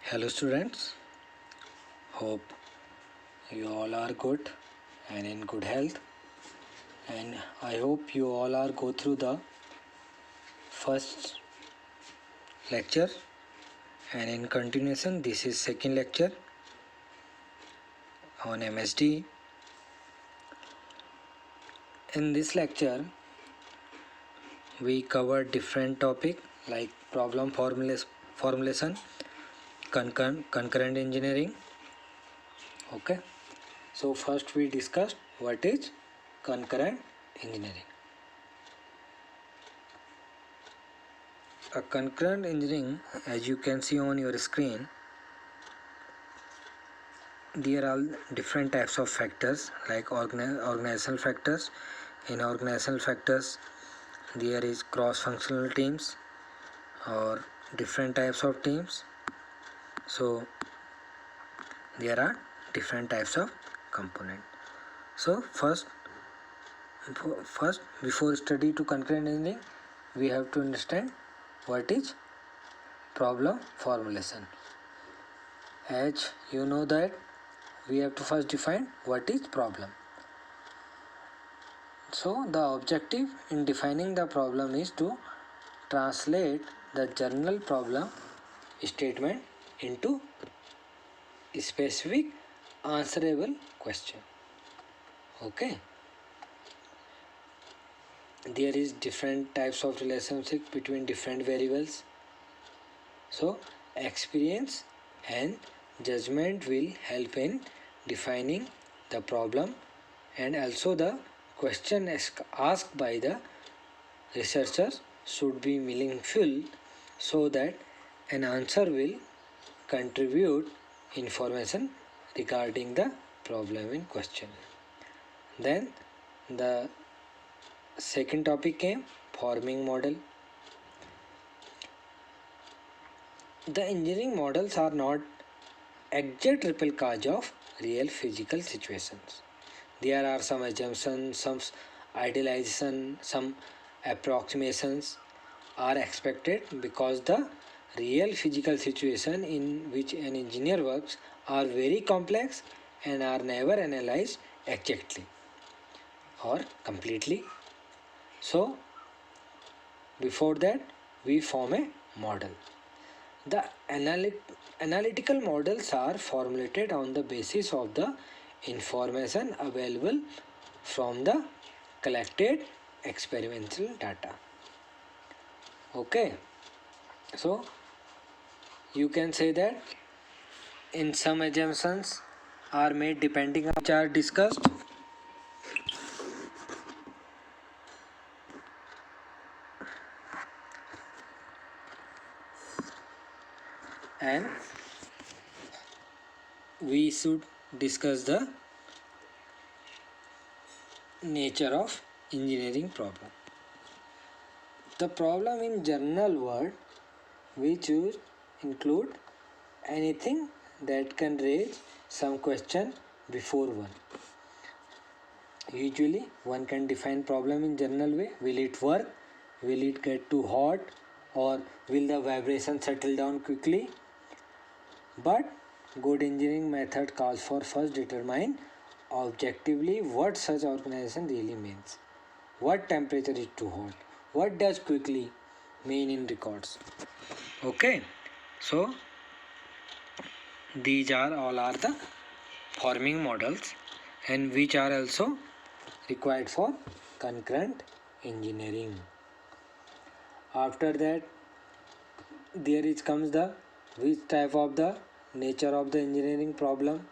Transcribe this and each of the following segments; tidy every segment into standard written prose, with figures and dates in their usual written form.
Hello students, hope you all are good and in good health, and I hope you all are go through the first lecture, and in continuation this is second lecture on MSD. In this lecture we cover different topic like problem formulation, concurrent engineering. Okay, so first we discussed what is concurrent engineering. A concurrent engineering, as you can see on your screen, there are different types of factors like organizational factors. In organizational factors there is cross-functional teams or different types of teams. So there are different types of component. So first before study to concurrent engineering we have to understand what is problem formulation. As you know that we have to first define what is problem. So the objective in defining the problem is to translate the general problem statement into a specific answerable question. Okay. There is different types of relationship between different variables. So experience and judgment will help in defining the problem, and also the question asked by the researchers should be meaningful so that an answer will contribute information regarding the problem in question. Then the second topic came forming model. The engineering models are not exact replicas of real physical situations. There are some assumptions, some idealization, some approximations are expected because the real physical situation in which an engineer works are very complex and are never analyzed exactly or completely. So before that we form a model. The analytical models are formulated on the basis of the information available from the collected experimental data. Okay, so you can say that in some assumptions are made depending on which are discussed. And we should discuss the nature of engineering problem. The problem in general word we choose include anything that can raise some question before one. Usually one can define problem in general way. Will it work? Will it get too hot? Or will the vibration settle down quickly? But good engineering method calls for first determine objectively what such organization really means. What temperature is too hot? What does quickly mean in records? Okay, so these are all are the forming models and which are also required for concurrent engineering. After that there is comes the which type of the nature of the engineering problem.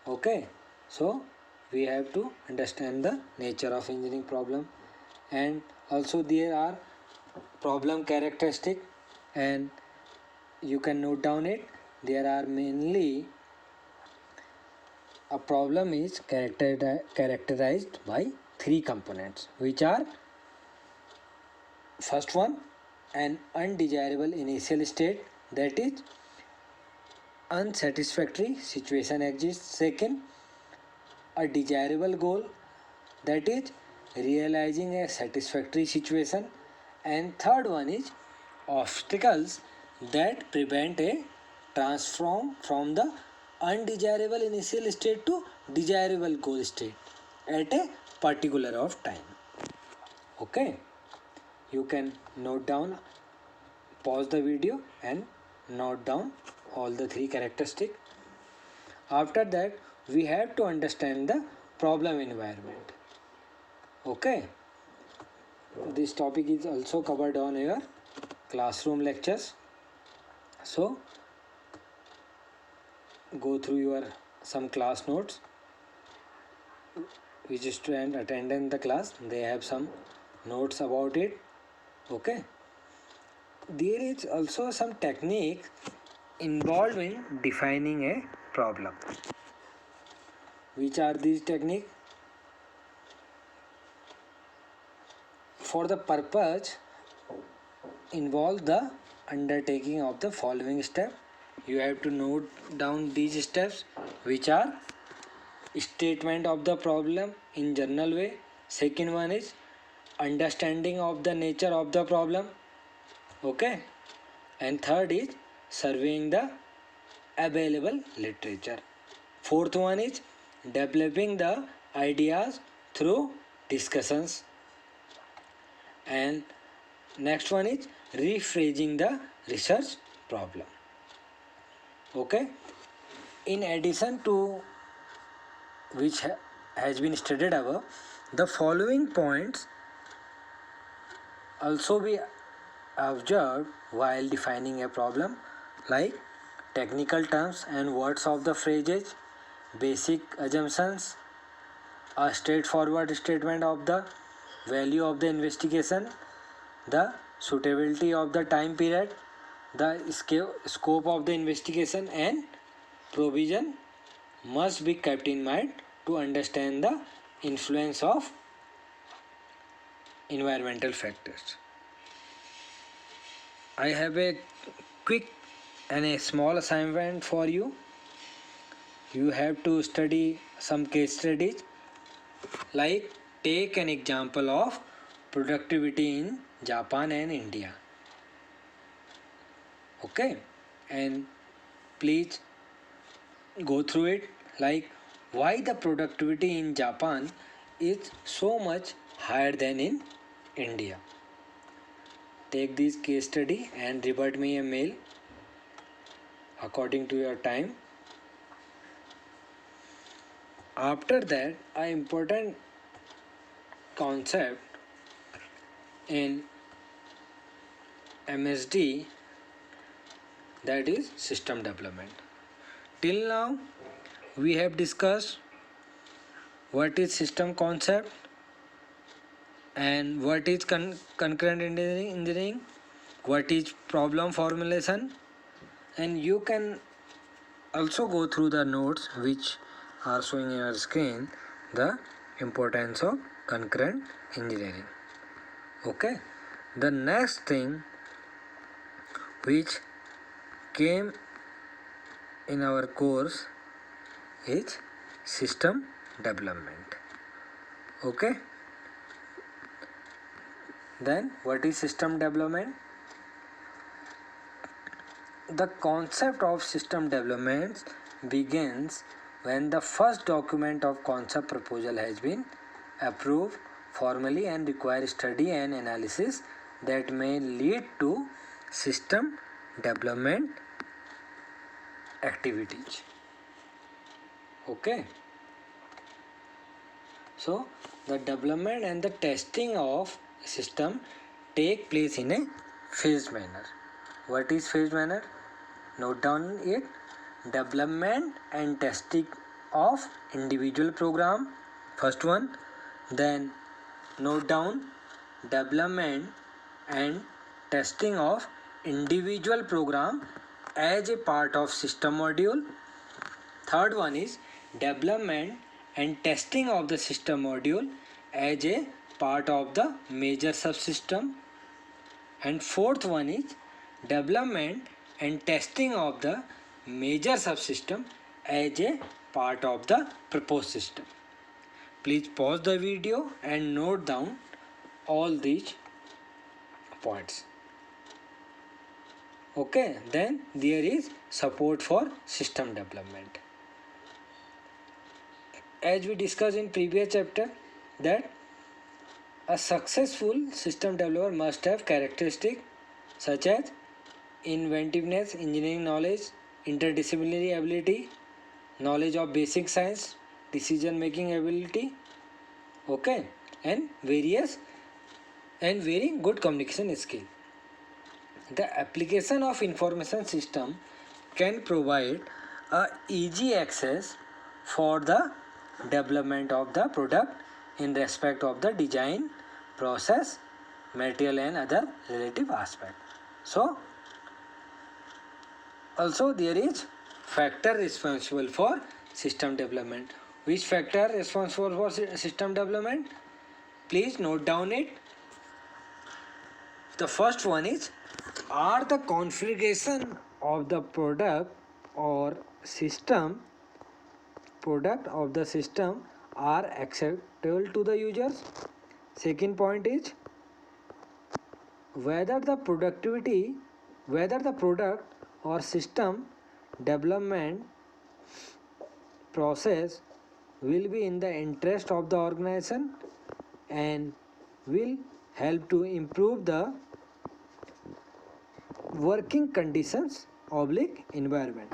Okay, so we have to understand the nature of engineering problem, and also there are problem characteristic, and you can note down it. There are mainly a problem is characterized by three components, which are first one an undesirable initial state, that is unsatisfactory situation exists. Second, a desirable goal, that is realizing a satisfactory situation. And third one is obstacles that prevent a transform from the undesirable initial state to desirable goal state at a particular of time. Okay, you can note down, pause the video and note down all the three characteristics. After that, we have to understand the problem environment. Okay, this topic is also covered on your classroom lectures. So go through your some class notes. Which student attended the class, they have some notes about it. Okay, there is also some technique involved in defining a problem. Which are these techniques? For the purpose involve the undertaking of the following step. You have to note down these steps, which are statement of the problem in general way. Second one is understanding of the nature of the problem. Okay, and third is surveying the available literature. Fourth one is developing the ideas through discussions, and next one is rephrasing the research problem. Okay, in addition to which has been studied above, the following points also be observed while defining a problem, like technical terms and words of the phrases, basic assumptions, a straightforward statement of the value of the investigation, the suitability of the time period, the scope of the investigation, and provision must be kept in mind to understand the influence of environmental factors. I have a quick and a small assignment for you. You have to study some case studies, like take an example of productivity in Japan and India. Okay, and please go through it, like why the productivity in Japan is so much higher than in India. Take this case study and revert me a mail according to your time. After that, an important concept in MSD, that is system development. Till now, we have discussed what is system concept and what is concurrent engineering, what is problem formulation, and you can also go through the notes which are showing on your screen, the importance of concurrent engineering. Okay, the next thing which came in our course is system development. Okay, then what is system development? The concept of system development begins when the first document of concept proposal has been approved formally and requires study and analysis that may lead to system development activities. Okay, so the development and the testing of system take place in a phased manner. What is phased manner? Note down it. Development and testing of individual program, first one. Then note down development and testing of individual program as a part of system module. Third one is development and testing of the system module as a part of the major subsystem. And fourth one is development and testing of the major subsystem as a part of the proposed system. Please pause the video and note down all these points. Okay, then there is support for system development. As we discussed in previous chapter, that a successful system developer must have characteristics such as inventiveness, engineering knowledge, interdisciplinary ability, knowledge of basic science, decision making ability, okay, and very good communication skill. The application of information system can provide a easy access for the development of the product in respect of the design, process, material and other relative aspect. So also there is factor responsible for system development. Which factor responsible for system development? Please note down it. The first one is, are the configuration of the product or system are acceptable to the users. Second point is, whether the product or system development process will be in the interest of the organization and will help to improve the working conditions oblique environment.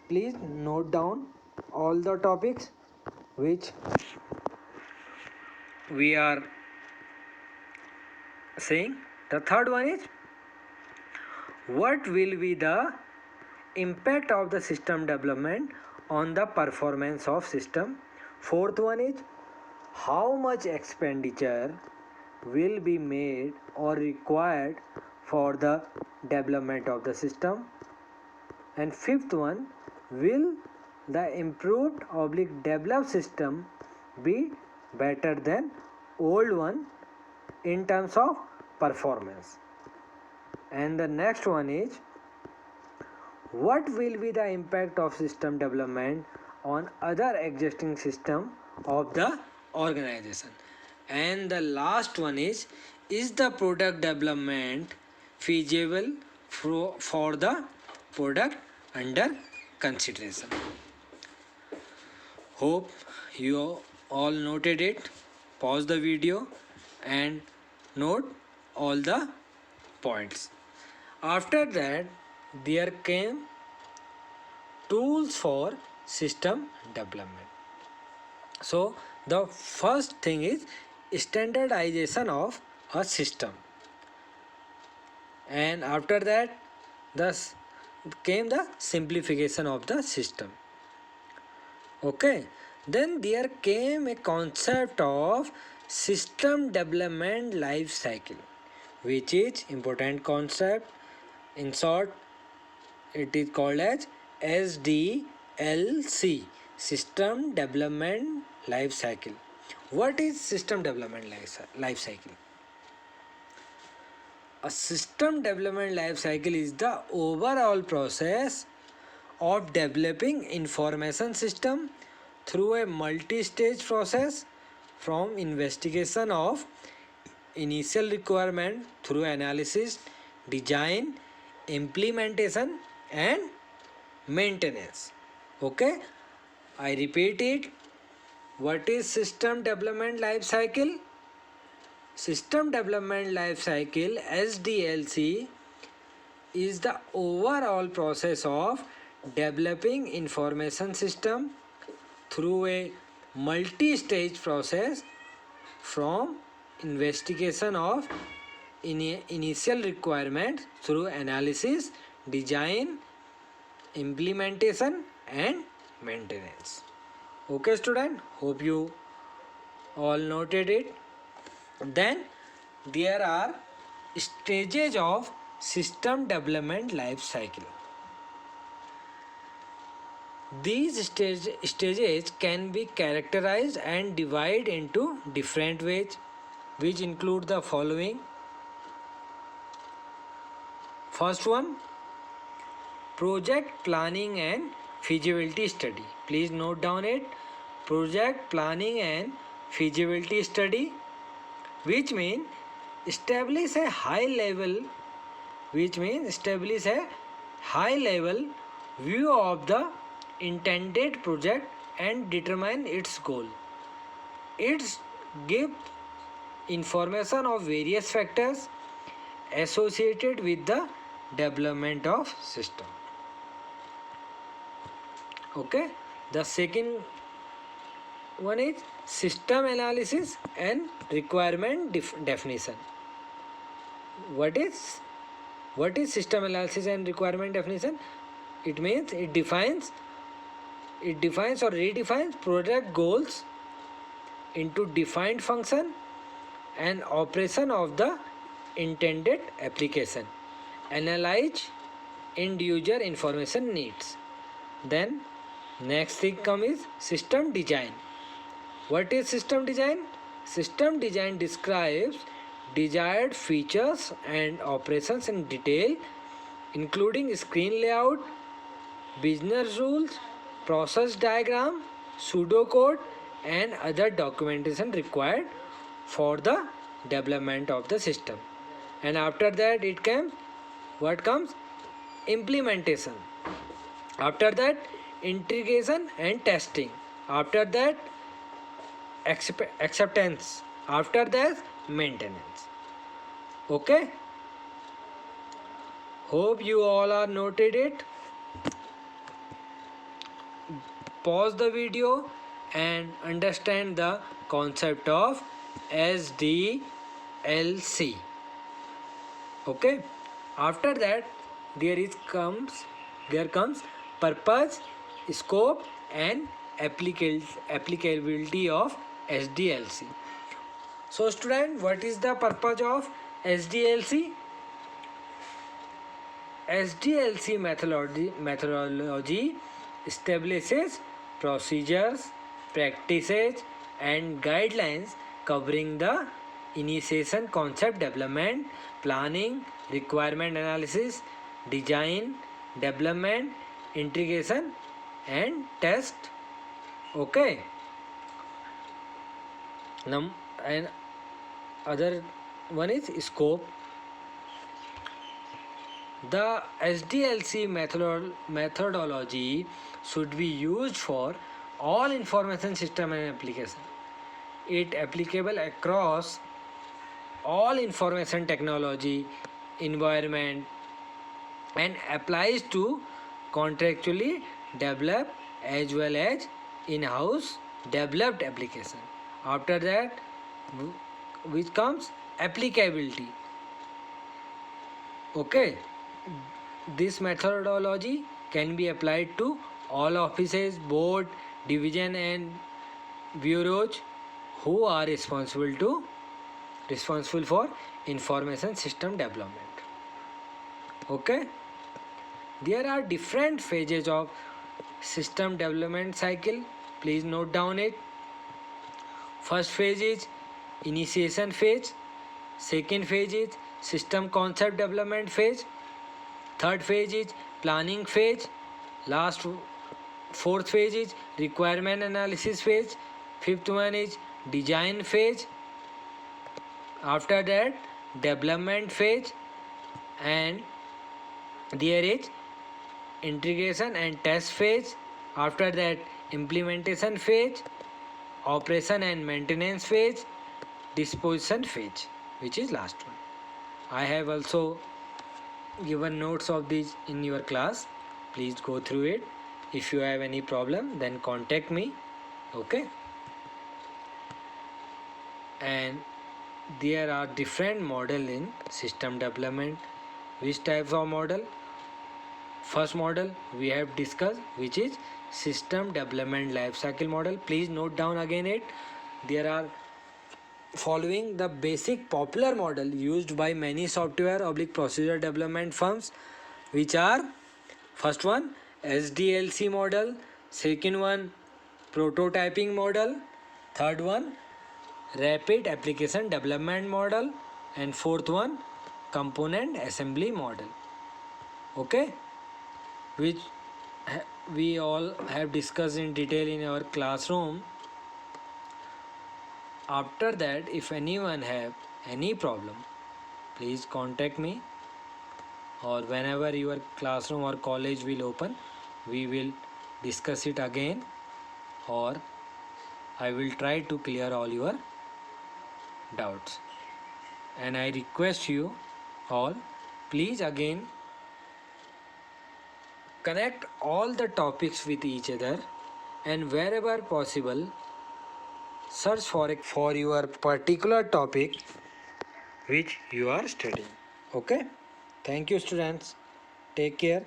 Please note down all the topics which we are saying. The third one is, what will be the impact of the system development on the performance of system. Fourth one is, how much expenditure will be made or required for the development of the system. And fifth one, will the improved oblique developed system be better than old one in terms of performance. And the next one is, what will be the impact of system development on other existing system of the organization. And the last one is the product development feasible for the product under consideration. Hope you all noted it. Pause the video and note all the points. After that, there came tools for system development. So the first thing is standardization of a system, and after that thus came the simplification of the system. Okay, then there came a concept of system development life cycle, which is important concept. In short, it is called as SDLC, System Development Life Cycle. What is System Development Life Cycle? A system development life cycle is the overall process of developing information system through a multi-stage process, from investigation of initial requirement through analysis, design, implementation and maintenance. Okay, I repeat it. What is system development life cycle? System development life cycle, SDLC, is the overall process of developing information system through a multi-stage process, from investigation of initial requirements through analysis, design, implementation and maintenance. Okay student, hope you all noted it. Then there are stages of system development life cycle. These stages can be characterized and divided into different ways, which include the following. First one, project planning and feasibility study. Please note down it. Project planning and feasibility study, which mean establish a high level which means establish a high level view of the intended project and determine its goal. It gives information of various factors associated with the development of system. Okay, the second one is system analysis and requirement definition. What is system analysis and requirement definition? It means it defines or redefines project goals into defined function and operation of the intended application. Analyze end user information needs. Then next thing comes is system design. What is system design? System design describes desired features and operations in detail, including screen layout, business rules, process diagram, pseudocode, and other documentation required for the development of the system. And after that it comes, what comes? Implementation. After that, integration and testing. After that, acceptance. After that, maintenance. Okay, hope you all are noted it. Pause the video and understand the concept of SDLC. Okay, after that there comes purpose, scope and applicability of SDLC. So student, what is the purpose of SDLC? SDLC methodology establishes procedures, practices and guidelines covering the initiation, concept development, planning, requirement analysis, design, development, integration and test. Okay, and other one is scope. The SDLC methodology should be used for all information system and application. It applicable across all information technology environment and applies to contractually developed as well as in-house developed application. After that, which comes applicability. Okay, this methodology can be applied to all offices, board, division and bureaus who are responsible for information system development. Okay, there are different phases of system development cycle. Please note down it. First phase is initiation phase. Second phase is system concept development phase. Third phase is planning phase. Fourth phase is requirement analysis phase. Fifth one is design phase. After that, development phase, and there is integration and test phase. After that, implementation phase, operation and maintenance phase, disposition phase, which is last one. I have also given notes of these in your class. Please go through it. If you have any problem, then contact me. Okay, and there are different model in system development. Which types of model? First model we have discussed, which is system development life cycle model. Please note down again it. There are following the basic popular model used by many software procedure development firms, which are: first one, SDLC model; second one, prototyping model; third one, rapid application development model; and fourth one, component assembly model. Okay, which we all have discussed in detail in our classroom. After that, if anyone have any problem, please contact me. or whenever your classroom or college will open, we will discuss it again, or I will try to clear all your doubts. And I request you all, please again connect all the topics with each other, and wherever possible search for your particular topic which you are studying. Okay, thank you students, take care.